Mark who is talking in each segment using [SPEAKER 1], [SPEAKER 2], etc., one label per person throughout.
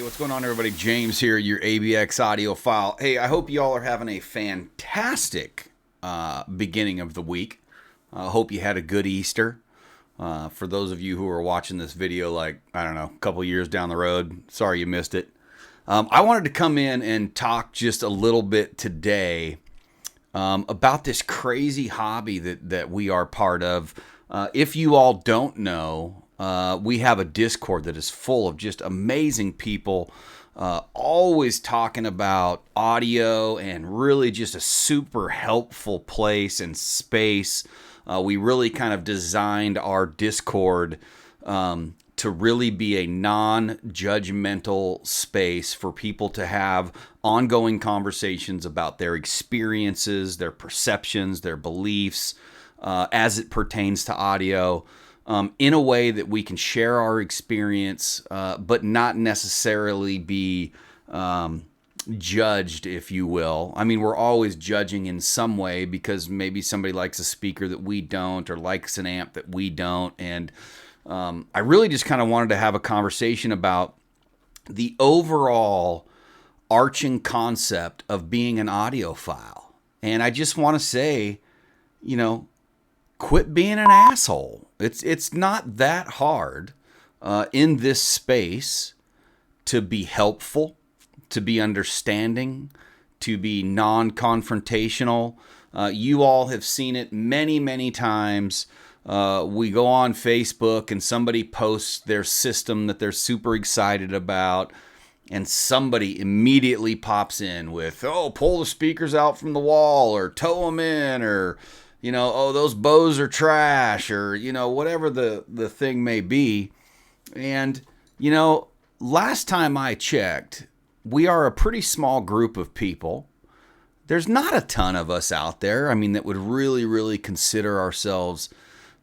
[SPEAKER 1] Hey, what's going on, everybody? James here, your ABX audiophile. Hey, I hope you all are having a fantastic beginning of the week. I hope you had a good Easter. For those of you who are watching this video, like, I don't know, a couple years down the road, sorry you missed it. I wanted to come in and talk just a little bit today about this crazy hobby that we are part of. If you all don't know, we have a Discord that is full of just amazing people, always talking about audio, and really just a super helpful place and space. We really kind of designed our Discord to really be a non-judgmental space for people to have ongoing conversations about their experiences, their perceptions, their beliefs, as it pertains to audio. In a way that we can share our experience, but not necessarily be judged, if you will. I mean, we're always judging in some way because maybe somebody likes a speaker that we don't, or likes an amp that we don't. And I really just kind of wanted to have a conversation about the overall arching concept of being an audiophile. And I just want to say, you know, quit being an asshole. It's not that hard in this space to be helpful, to be understanding, to be non-confrontational. You all have seen it many, many times. We go on Facebook and somebody posts their system that they're super excited about, and somebody immediately pops in with, oh, pull the speakers out from the wall, or tow them in, or you know, oh, those bows are trash, or, you know, whatever the thing may be. And, you know, last time I checked, we are a pretty small group of people. There's not a ton of us out there, I mean, that would really, really consider ourselves,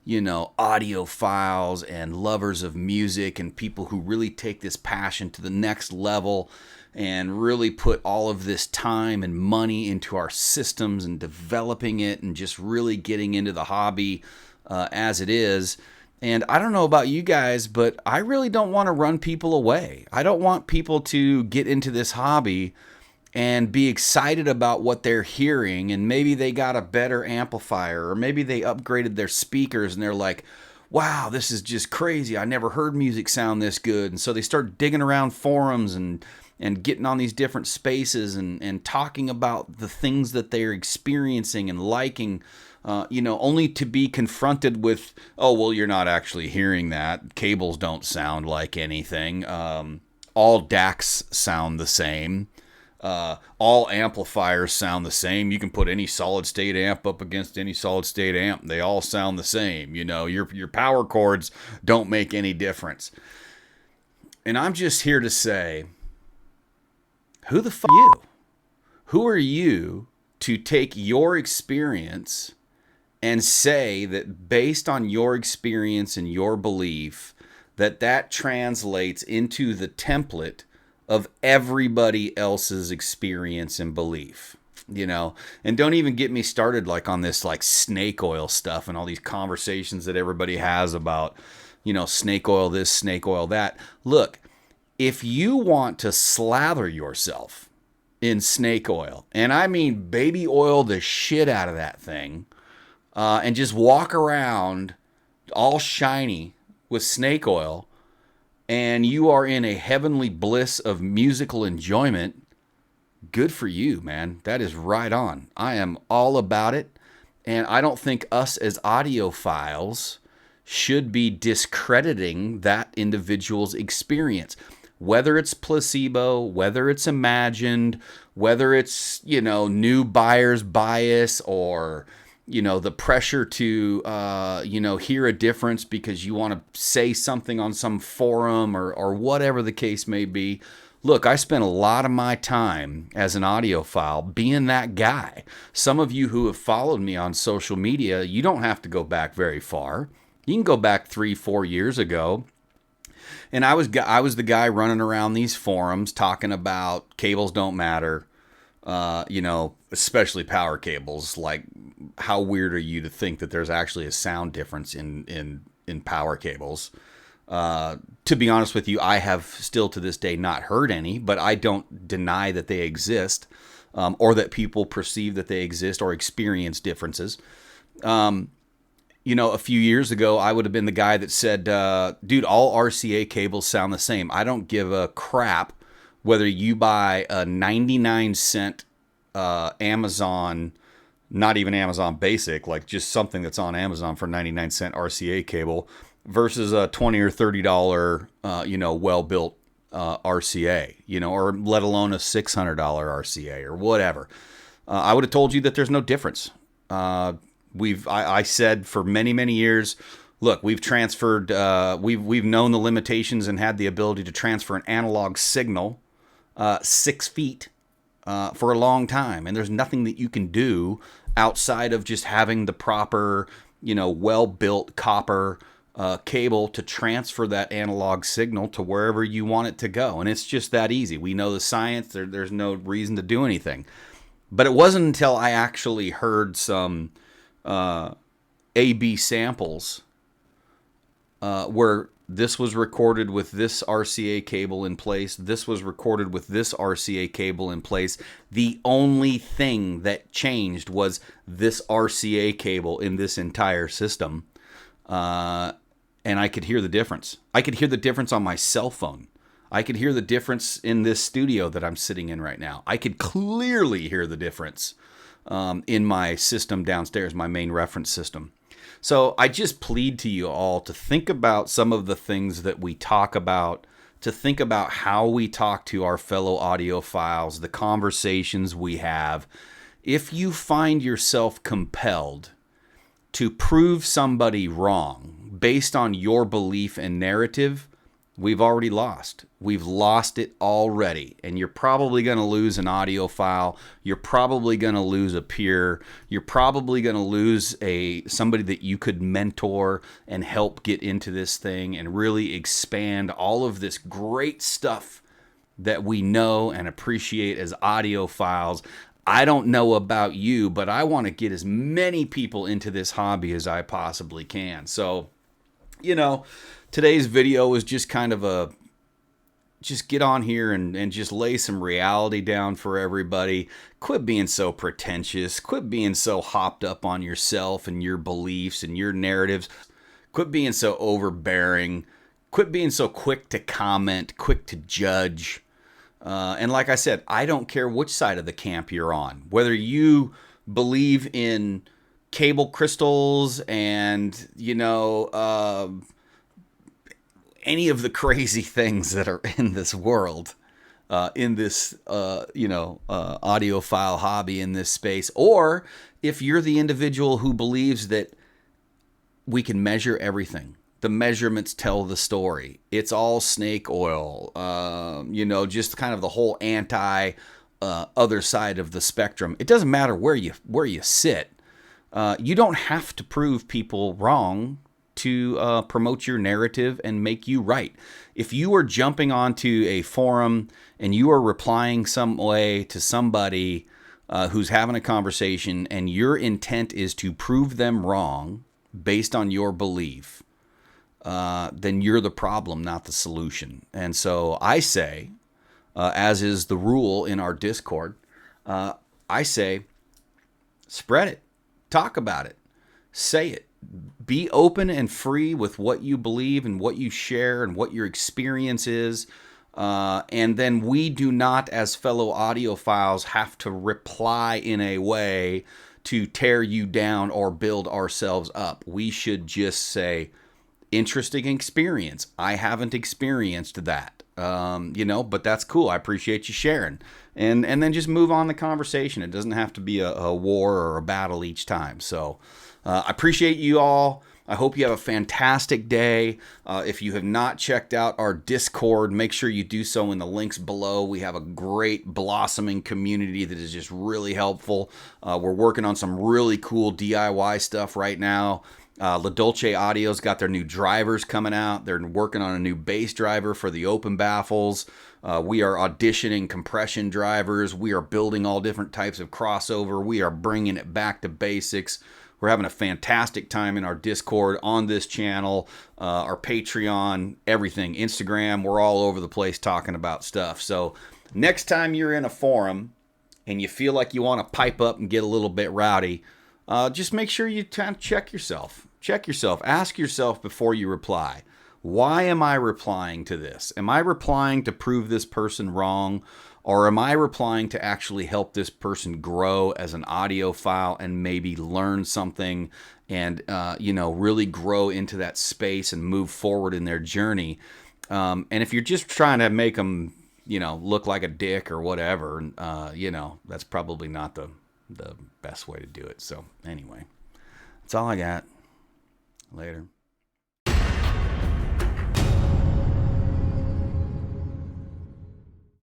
[SPEAKER 1] you know, audiophiles and lovers of music, and people who really take this passion to the next level and really put all of this time and money into our systems and developing it and just really getting into the hobby as it is. And I don't know about you guys, but I really don't want to run people away. I don't want people to get into this hobby and be excited about what they're hearing, and maybe they got a better amplifier, or maybe they upgraded their speakers and they're like, wow, this is just crazy. I never heard music sound this good. And so they start digging around forums and getting on these different spaces and talking about the things that they're experiencing and liking, you know, only to be confronted with, oh, well, you're not actually hearing that. Cables don't sound like anything. All DACs sound the same. All amplifiers sound the same. You can put any solid state amp up against any solid state amp. They all sound the same. You know, your power chords don't make any difference. And I'm just here to say, who the fuck are you? Who are you to take your experience and say that based on your experience and your belief that translates into the template of everybody else's experience and belief? You know, and don't even get me started like on this like snake oil stuff and all these conversations that everybody has about, you know, snake oil this, snake oil that. Look, if you want to slather yourself in snake oil, and I mean baby oil the shit out of that thing, and just walk around all shiny with snake oil, and you are in a heavenly bliss of musical enjoyment, good for you, man. That is right on. I am all about it. And I don't think us as audiophiles should be discrediting that individual's experience. Whether it's placebo, whether it's imagined, whether it's, you know, new buyer's bias, or, you know, the pressure to, you know, hear a difference because you want to say something on some forum, or whatever the case may be. Look, I spent a lot of my time as an audiophile being that guy. Some of you who have followed me on social media, you don't have to go back very far. You can go back 3-4 years ago. And I was the guy running around these forums talking about cables don't matter, you know, especially power cables. Like, how weird are you to think that there's actually a sound difference in power cables? To be honest with you, I have still to this day not heard any, but I don't deny that they exist, or that people perceive that they exist or experience differences. You know, a few years ago, I would have been the guy that said, dude, all RCA cables sound the same. I don't give a crap whether you buy a 99-cent Amazon, not even Amazon Basic, like just something that's on Amazon for 99-cent RCA cable versus a $20 or $30, you know, well-built RCA, you know, or let alone a $600 RCA or whatever. I would have told you that there's no difference. I said for many, many years, look, we've transferred, we've known the limitations and had the ability to transfer an analog signal 6 feet for a long time. And there's nothing that you can do outside of just having the proper, you know, well-built copper cable to transfer that analog signal to wherever you want it to go. And it's just that easy. We know the science. There's no reason to do anything. But it wasn't until I actually heard some A/B samples where this was recorded with this RCA cable in place, this was recorded with this RCA cable in place. The only thing that changed was this RCA cable in this entire system. And I could hear the difference. I could hear the difference on my cell phone. I could hear the difference in this studio that I'm sitting in right now. I could clearly hear the difference in my system downstairs, my main reference system. So I just plead to you all to think about some of the things that we talk about, to think about how we talk to our fellow audiophiles, the conversations we have. If you find yourself compelled to prove somebody wrong based on your belief and narrative, we've already lost. We've lost it already. And you're probably going to lose an audiophile. You're probably going to lose a peer. You're probably going to lose somebody that you could mentor and help get into this thing and really expand all of this great stuff that we know and appreciate as audiophiles. I don't know about you, but I want to get as many people into this hobby as I possibly can. So, you know, today's video was just kind of just get on here and just lay some reality down for everybody. Quit being so pretentious. Quit being so hopped up on yourself and your beliefs and your narratives. Quit being so overbearing. Quit being so quick to comment, quick to judge. And like I said, I don't care which side of the camp you're on. Whether you believe in cable crystals and, you know, any of the crazy things that are in this world, in this, audiophile hobby in this space, or if you're the individual who believes that we can measure everything. The measurements tell the story. It's all snake oil, just kind of the whole other side of the spectrum. It doesn't matter where you sit. You don't have to prove people wrong to promote your narrative and make you right. If you are jumping onto a forum and you are replying some way to somebody who's having a conversation and your intent is to prove them wrong based on your belief, then you're the problem, not the solution. And so I say, as is the rule in our Discord, I say, spread it, talk about it, say it. Be open and free with what you believe and what you share and what your experience is. And then we do not, as fellow audiophiles, have to reply in a way to tear you down or build ourselves up. We should just say, interesting experience. I haven't experienced that, but that's cool. I appreciate you sharing. And then just move on the conversation. It doesn't have to be a war or a battle each time. So I appreciate you all. I hope you have a fantastic day. If you have not checked out our Discord, make sure you do so in the links below. We have a great blossoming community that is just really helpful. We're working on some really cool DIY stuff right now. La Dolce Audio's got their new drivers coming out. They're working on a new bass driver for the open baffles. We are auditioning compression drivers. We are building all different types of crossover. We are bringing it back to basics. We're having a fantastic time in our Discord, on this channel, our Patreon, everything, Instagram. We're all over the place talking about stuff. So next time you're in a forum and you feel like you want to pipe up and get a little bit rowdy, just make sure you kind of check yourself. Check yourself. Ask yourself before you reply. Why am I replying to this? Am I replying to prove this person wrong? Or am I replying to actually help this person grow as an audiophile and maybe learn something and, really grow into that space and move forward in their journey? And if you're just trying to make them, look like a dick or whatever, that's probably not the best way to do it. So anyway, that's all I got. Later.